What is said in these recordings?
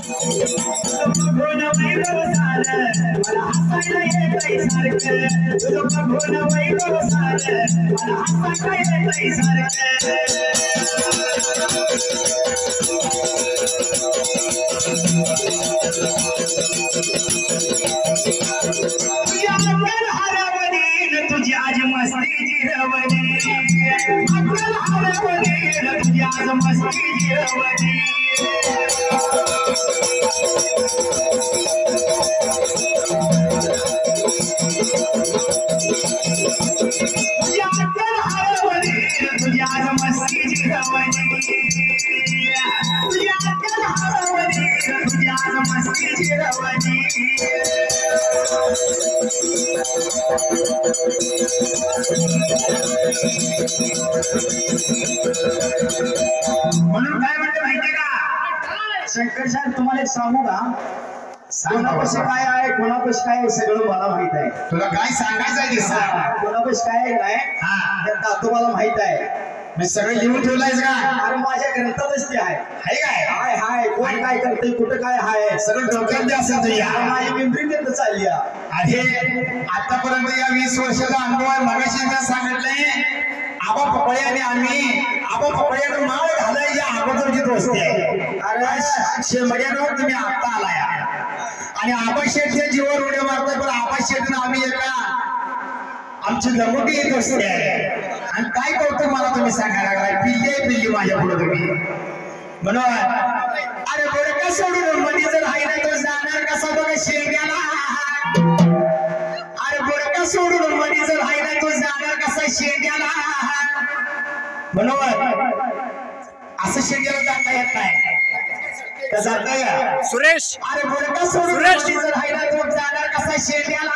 बघून वैभव सारं मला हसायला येतंय सारखं तुझं बघून वैभव सारं मला हसायला येतंय सारखं तुझ्या अंगण हरवली तुझी आज मस्ती जिरवली अंगण हरवली तुझी आज मस्ती जिरवली तुझ्या अंगण हरवली तुझी आज मस्ती जिरवली तुझ्या अंगण हरवली तुझी आज मस्ती जिरवली म्हणून काय म्हणते माहितीये का शंकर साहेब तुम्हाला एक सांगू का कोणापाशी काय आहे कोणापाशी काय आहे सगळं मला माहित आहे तुला काय सांगायचं आहे कोणापाशी काय आहे नाही तुम्हाला माहित आहे मी सगळं लिहून ठेवलंयस का अरे माझ्या ग्रंथातच ते आहे काय हाय हाय कोण काय करते कुठं काय हाय सगळं डोक्यात असेल तुझ्या माझी मेमरी तिथं चालली आहे आतापर्यंत या 20 वर्षाचा अनुभव आहे मगाशी एकदा सांगितलंय आबा पपळ्याने आम्ही आबा पपळ्यानं माळ घालायच्या अगोदरची दोस्ती आहे अरे शेमड्यावर तुम्ही आता आलाय आणि आबा शेठच्या जीवावर उड्या मारताय पण आबा शेठनं आम्ही एका आमची लंगोटी दोस्ती आहे आणि काय कौतुक मला तुम्ही सांगायला लागलाय पिल्ली माझ्या पुढे तुम्ही म्हणून अरे बरं का सोडून मध्ये जर आहे ना तो जाणार कसा बघा शेंड्याला अरे बरं का सोडून मध्ये जर आहे ना तो जाणार कसा शेंड्याला म्हणून असं शेंड्याला जाता येत नाही सुरेश अरे बरं का सोडून मध्ये जर आहे ना तो जाणार कसा शेंड्याला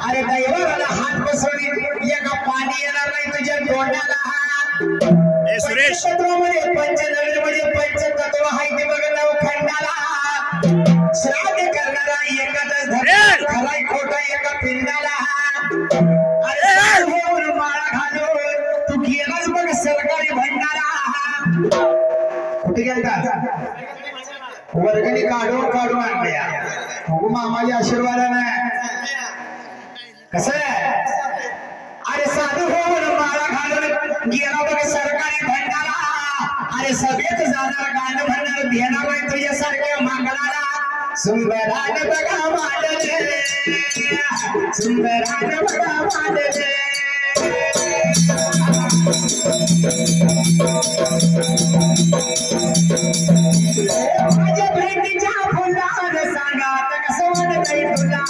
अरे दैवाला हात बसवली एका पाणी येणार नाही तुझ्या तोंडाला सुरेश पंचनगरी मध्ये पंचतत्व आहे ते बघ नवखंडाला श्राद्ध करणारा एकाच धर्म खराय खोटा एका पिंडाला अरे होऊन माळा घालून तू गेलाच बघ सरकारी भंडारा कुठे गेलता वर्गणी काढून आणल्या हो मामाच्या आशीर्वादाने कसं आहे अरे साधू होऊन माळा घालून गेला बघ सरकारी भंडारा अरे सभेत जाणार गाणं म्हणणार देणार नाही तुझ्यासारख्या मागणारा सुंदरान बघा मांडले सुंदरान बघा मांडले माझ्या भेटीच्या फुलावर सांगा आता कसं वाटतंय तुला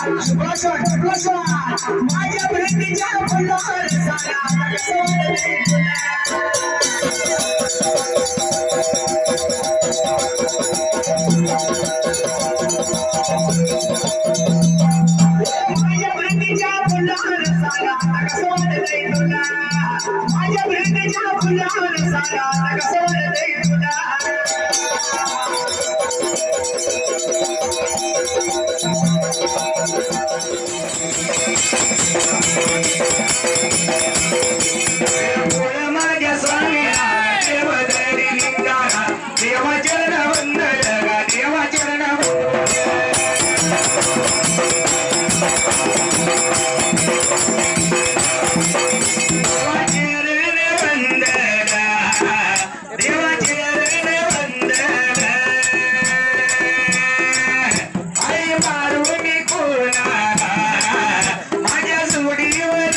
माझ्या भेटीच्या फुलावर सांगा आता कसं वाटतंय तुला माझ्या भेटीच्या फुलावर सांगा आता कसं वाटतंय तुला माझ्या भेटीच्या फुलावर सांगा आता कसं वाटतंय तुला माझ्या स्वामीला देवदरी लिंगाला देवा चरण वंदन गा देवा चरण माझ्या जोडीवर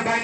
बाई